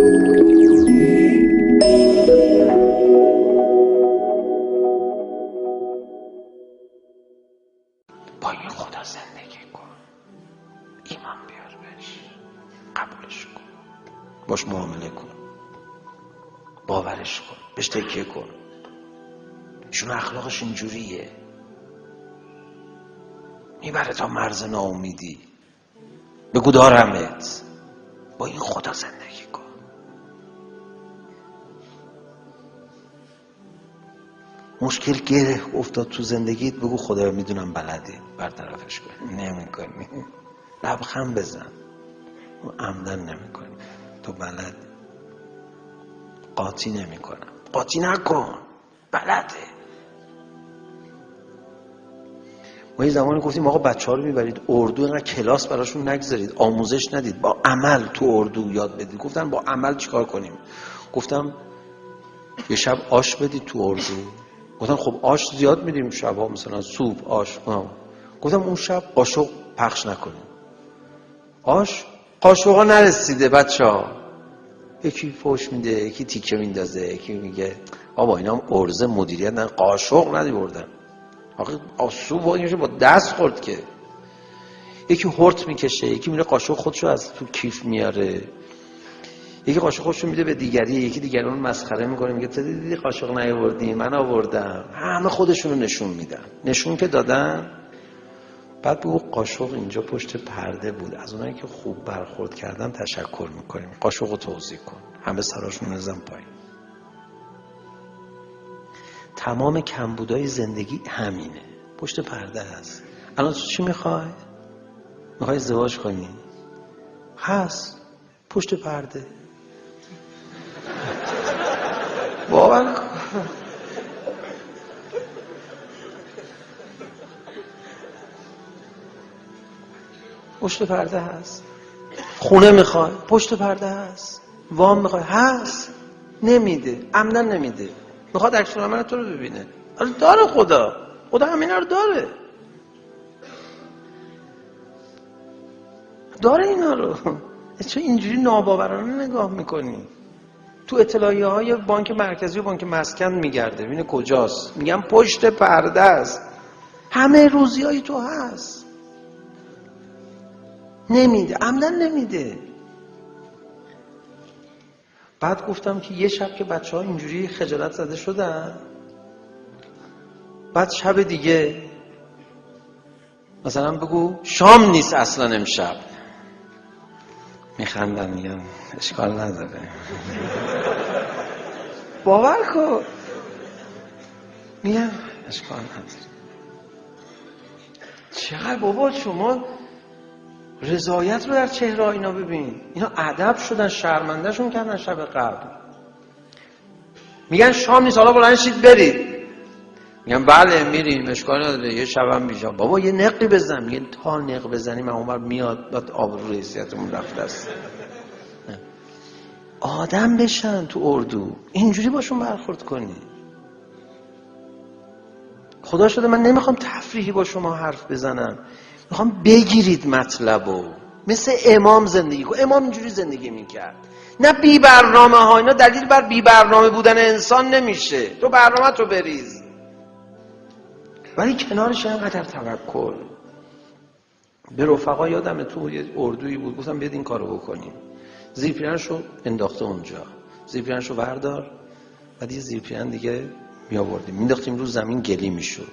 با این خدا زندگی کن، ایمان بیار بهش، قبولش کن، باش معامله کن، باورش کن، بهش تکیه کن. ایشون اخلاقش اینجوریه، میبره تا مرز ناامیدی. بگو دارمت. با این خدا زندگی کن. مشکل گره افتاد تو زندگیت، بگو خدا میدونم بلدی برطرفش کنی. نمیکنی، لبخند بزن. عمدن نمیکنی، تو بلدی. قاطی نمیکنم، قاطی نکن، بلده. ما یه زمانی گفتیم آقا بچه‌ها رو میبرید اردو، اینقدر کلاس براشون نگذارید، آموزش ندید، با عمل تو اردو یاد بدید. گفتن با عمل چیکار کنیم؟ گفتم یه شب آش بدید تو اردو. گفتن خب آش زیاد میدیم شبا، مثلا سوپ آش. گفتم اون شب قاشق پخش نکنیم. قاشقا نرسیده بچه‌ها. یکی فوش میده، یکی تیکه میندازه، یکی میگه آبا اینا هم ارزه مدیریت نه، قاشق ندیوردن. آخه آسو با دست خورد که. یکی هورت میکشه، یکی میره قاشق خودشو از تو کیف میاره، یکی قاشق خودشو میده به دیگری، یکی دیگری اون مسخره میکنه، میگه تو دیدی قاشق نیاوردی، من آوردم. همه خودشونو نشون میدن. نشون که دادن، بعد بگو قاشق اینجا پشت پرده بود، از اونایی که خوب برخورد کردن تشکر میکنیم، قاشقو توضیح کن. همه سراشون نزن پایین. تمام کمبودای زندگی همینه، پشت پرده هست. الان تو چی میخوای؟ میخوای ازدواج کنی؟ هست پشت پرده. باور کن. پشت پرده هست. خونه میخوای؟ پشت پرده هست. وام میخوای؟ هست. نمیده، عمدن نمیده. میخواد عکس العمل تو رو ببینه. آره داره، خدا همینا رو داره اینا رو. چه اینجوری ناباورانه نگاه میکنی؟ تو اطلاعیه های بانک مرکزی و بانک مسکن میگرده، ببینه کجاست. میگم پشت پرده است. همه روزی های تو هست. نمیده، عمدن نمیده. بعد گفتم که یه شب که بچه ها اینجوری خجالت زده شدن، بعد شب دیگه مثلا بگو شام نیست اصلا امشب، میخندن میگن اشکال نداره. باور کن. میگن اشکال نداره. چقدر بابا شما رضایت رو در چهره اینا ببین. اینا ادب شدن، شرمندهشون کردن شب قبل. میگن شام نیست، حالا بلند شید برید. میگن بله میریم، اشکال نداره، یه شبم بیجا. بابا یه نقی بزن. میگن تا نق بزنیم اونور میاد، بعد آبرو حیثیتمون رفته است. آدم بشن تو اردو، اینجوری باشون برخورد کنی. خدا شده من نمیخوام تفریحی با شما حرف بزنم، میخوام بگیرید مطلبو. مثل امام زندگی کن. امام اینجوری زندگی میکرد، نه بی برنامه ها. اینا دلیل بر بی برنامه بودن انسان نمیشه. تو برنامه تو بریز، ولی کنارش اینقدر توکل. به رفقا یادمه تو یه اردویی بود، گفتم بیاد این کارو بکنیم. زیرپیرنشو انداخته اونجا، زیرپیرنشو بردار. بعد یه زیرپیرن دیگه میآوردیم مینداختیم رو زمین، گلی میشد.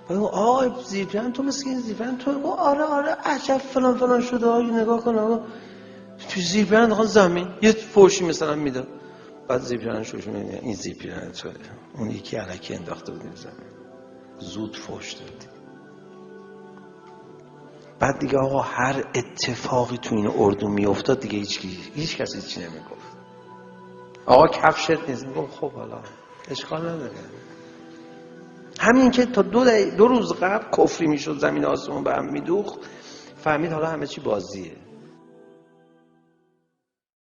آقا زیرپیرن تو مثل این زیرپیرن تو. آره عجب فلان شده. آقا نگاه کن آقا، تو زیرپیرن انداختن زمین، یه فوشی مثلا میداد. بعد زیرپیرنشو میگه این زیرپیرن تو، اون یکی الکی انداخته بود زمین، زود فوش دادی. بعد دیگه آقا هر اتفاقی تو این اردو میافتاد دیگه هیچ کسی هیچی نمیگفت. آقا کفشت نیست، میگم خب حالا اشکال نداره. همین که تا دو روز قبل کفری میشد، زمین آسمون به هم میدوخت، فهمید حالا همه چی بازیه.